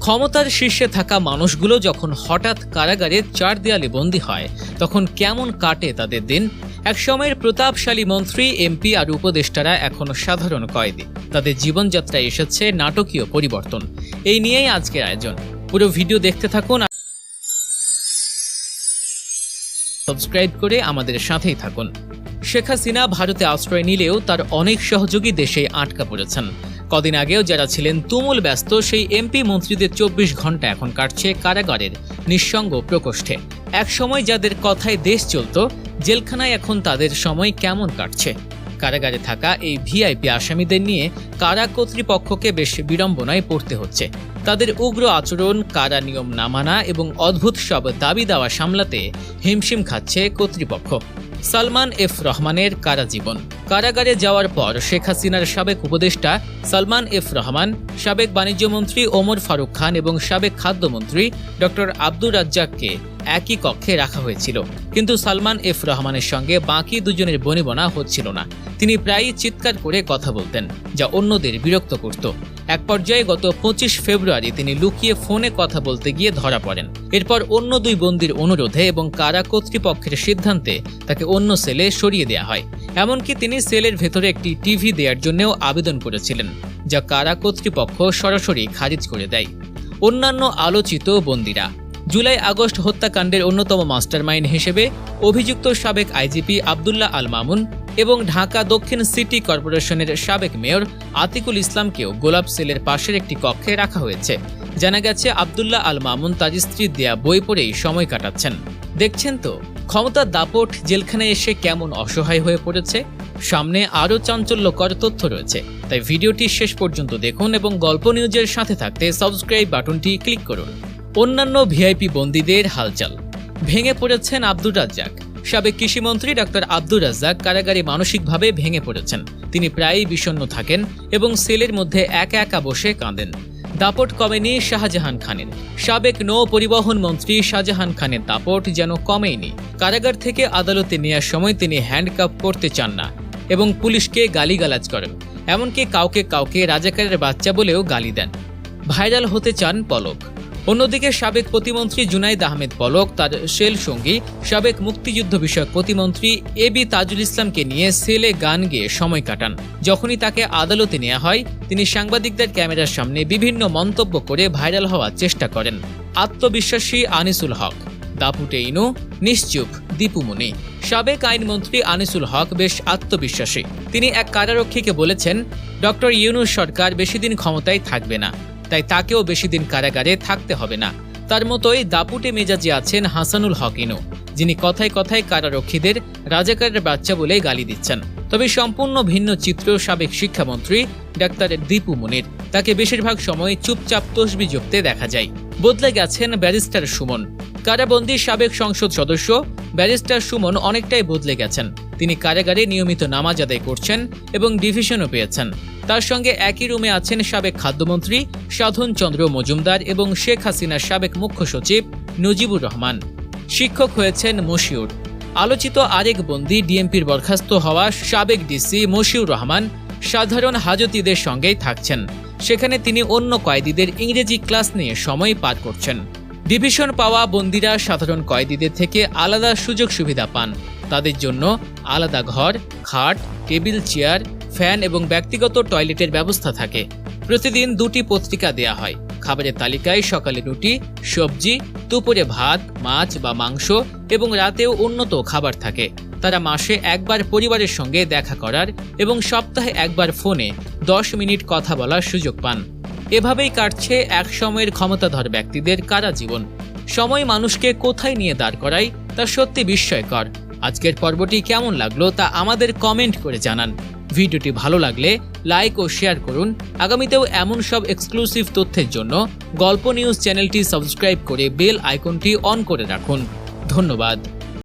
ক্ষমতার শীর্ষে থাকা মানুষগুলো যখন হঠাৎ কারাগারে 4 দেয়ালে বন্দী হয় তখন কেমন কাটে তাদের দিন। একসময়ের প্রতাপশালী মন্ত্রী, এমপি আর উপদেষ্টারা এখন সাধারণ কয়েদি। তাদের জীবনযাত্রায় এসেছে নাটকীয় পরিবর্তন। এই নিয়েই আজকের আয়োজন। পুরো ভিডিও দেখতে থাকুন, সাবস্ক্রাইব করে আমাদের সাথেই থাকুন। শেখ হাসিনা ভারতে আশ্রয় নিলেও তার অনেক সহযোগী দেশে আটকা পড়েছেন। কদিন আগেও যারা ছিলেন তুমুল ব্যস্ত সেই এমপি মন্ত্রীদের 24 ঘন্টা এখন কাটছে কারাগারের নিঃসঙ্গ প্রকোষ্ঠে। এক সময় যাদের কথায় দেশ চলত, জেলখানায় এখন তাদের সময় কেমন কাটছে। কারাগারে থাকা এই ভিআইপি আসামিদের নিয়ে কারা কর্তৃপক্ষকে বেশ বিড়ম্বনায় পড়তে হচ্ছে। তাদের উগ্র আচরণ, কারা নিয়ম না মানা এবং অদ্ভুত সব দাবি দাওয়া সামলাতে হিমশিম খাচ্ছে কর্তৃপক্ষ। সালমান এফ রহমানের কারা জীবন। কারাগারে যাওয়ার পর শেখ হাসিনার সাবেক উপদেষ্টা সালমান এফ রহমান, সাবেক বাণিজ্যমন্ত্রী ওমর ফারুক খান এবং সাবেক খাদ্যমন্ত্রী ডক্টর আব্দুর রাজ্জাককে একই কক্ষে রাখা হয়েছিল। কিন্তু সালমান এফ রহমানের সঙ্গে বাকি দুজনের বনিবনা হচ্ছিল না। তিনি প্রায়ই চিৎকার করে কথা বলতেন, যা অন্যদের বিরক্ত করত। এক পর্যায়ে গত 25 ফেব্রুয়ারি তিনি লুকিয়ে ফোনে কথা বলতে গিয়ে ধরা পড়েন। এরপর অন্য 2 বন্দীর অনুরোধে এবং কারা কর্তৃপক্ষের সিদ্ধান্তে তাকে অন্য সেলে সরিয়ে দেওয়া হয়। এমনকি তিনি সেলের ভেতরে একটি টিভি দেওয়ার জন্যও আবেদন করেছিলেন, যা কারা কর্তৃপক্ষ সরাসরি খারিজ করে দেয়। অন্যান্য আলোচিত বন্দীরা। জুলাই আগস্ট হত্যাকাণ্ডের অন্যতম মাস্টারমাইন্ড হিসেবে অভিযুক্ত সাবেক আইজিপি আব্দুল্লাহ আল মামুন এবং ঢাকা দক্ষিণ সিটি কর্পোরেশনের সাবেক মেয়র আতিকুল ইসলামকেও গোলাপ সেলের পাশের একটি কক্ষে রাখা হয়েছে। জানা গেছে আব্দুল্লাহ আল মামুন তার স্ত্রীর দেয়া বই পড়েই সময় কাটাচ্ছেন। দেখছেন তো ক্ষমতার দাপট জেলখানায় এসে কেমন অসহায় হয়ে পড়েছে। সামনে আরও চাঞ্চল্যকর তথ্য রয়েছে, তাই ভিডিওটি শেষ পর্যন্ত দেখুন এবং গল্প নিউজের সাথে থাকতে সাবস্ক্রাইব বাটনটি ক্লিক করুন। অন্যান্য ভিআইপি বন্দীদের হালচাল। ভেঙে পড়েছেন আব্দুর রাজ্জাক। সাবেক কৃষিমন্ত্রী ডক্টর আব্দুর রাজ্জাক কারাগারে মানসিকভাবে ভেঙে পড়েছেন। তিনি প্রায়ই বিষণ্ণ থাকেন এবং সেলের মধ্যে একা একা বসে কাঁদেন। দাপট কমেনি শাহজাহান খানের। সাবেক নৌ পরিবহন মন্ত্রী শাহজাহান খানের দাপট যেন কমেইনি। কারাগার থেকে আদালতে নেওয়ার সময় তিনি হ্যান্ডকাপ করতে চান না এবং পুলিশকে গালিগালাজ করেন। এমনকি কাউকে কাউকে রাজাকারের বাচ্চা বলেও গালি দেন। ভাইরাল হতে চান পলক। অন্যদিকে সাবেক প্রতিমন্ত্রী জুনাইদ আহমেদ পলক তার সেল সঙ্গী সাবেক মুক্তিযুদ্ধ বিষয়ক প্রতিমন্ত্রী এবি তাজুল ইসলামকে নিয়ে সেলে গান গেয়ে সময় কাটান। যখনই তাকে আদালতে নেওয়া হয়, তিনি সাংবাদিকদের ক্যামেরার সামনে বিভিন্ন মন্তব্য করে ভাইরাল হওয়ার চেষ্টা করেন। আত্মবিশ্বাসী আনিসুল হক। দাপুটে ইনু, নিশ্চুপ দীপুমণি। সাবেক আইনমন্ত্রী আনিসুল হক বেশ আত্মবিশ্বাসী। তিনি এক কারারক্ষীকে বলেছেন, ডক্টর ইউনূস সরকার বেশি দিন ক্ষমতায় থাকবে না, তাই তাকেও বেশি দিন কারাগারে থাকতে হবে না। তার মতোই দাপুটে মেজাজে আছেন হাসানুল হক ইনু, যিনি কথায় কথায় কারারক্ষীদের রাজাকারের বাচ্চা বলে গালি দিচ্ছেন। তবে সম্পূর্ণ ভিন্ন চিত্র সাবেক শিক্ষামন্ত্রী ডাক্তার দীপু মুনির। তাকে বেশিরভাগ সময় চুপচাপ তসবিহ জপতে দেখা যায়। বদলে গেছেন ব্যারিস্টার সুমন। কারাবন্দী সাবেক সংসদ সদস্য ব্যারিস্টার সুমন অনেকটাই বদলে গেছেন। তিনি কারাগারে নিয়মিত নামাজ আদায় করছেন এবং ডিভিশনও পেয়েছেন। তার সঙ্গে একই রুমে আছেন সাবেক খাদ্যমন্ত্রী সাধন চন্দ্র মজুমদার এবং শেখ হাসিনার সাবেক মুখ্য সচিব নজিবুর রহমান। শিক্ষক হয়েছেন মশিউর। আলোচিত আরেক বন্দী ডিএমপির বরখাস্ত হওয়া সাবেক ডিসি মশিউর রহমান সাধারণ হাজতীদের সঙ্গেই থাকছেন। সেখানে তিনি অন্য কয়েদিদের ইংরেজি ক্লাস নিয়ে সময় পার করছেন। ডিভিশন পাওয়া বন্দীরা সাধারণ কয়েদিদের থেকে আলাদা সুযোগ সুবিধা পান। তাদের জন্য আলাদা ঘর, খাট, টেবিল, চেয়ার, ফ্যান এবং ব্যক্তিগত টয়লেটের ব্যবস্থা থাকে। প্রতিদিন 2টি পত্রিকা দেয়া হয়। খাবারের তালিকায় সকালে রুটি, সবজি, দুপুরে ভাত, মাছ বা মাংস এবং রাতেও উন্নত খাবার থাকে। তারা মাসে একবার পরিবারের সঙ্গে দেখা করার এবং সপ্তাহে একবার ফোনে 10 মিনিট কথা বলার সুযোগ পান। এভাবেই কাটছে এক সময়ের ক্ষমতাধর ব্যক্তিদের কারা জীবন। সময় মানুষকে কোথায় নিয়ে দাঁড় করায় তা সত্যি বিস্ময়কর। আজকের পর্বটি কেমন লাগলো তা আমাদের কমেন্ট করে জানান। ভিডিওটি ভালো লাগলে লাইক ও শেয়ার করুন। আগামীতেও এমন সব এক্সক্লুসিভ তথ্যের জন্য গল্প নিউজ চ্যানেলটি সাবস্ক্রাইব করে বেল আইকনটি অন করে রাখুন। ধন্যবাদ।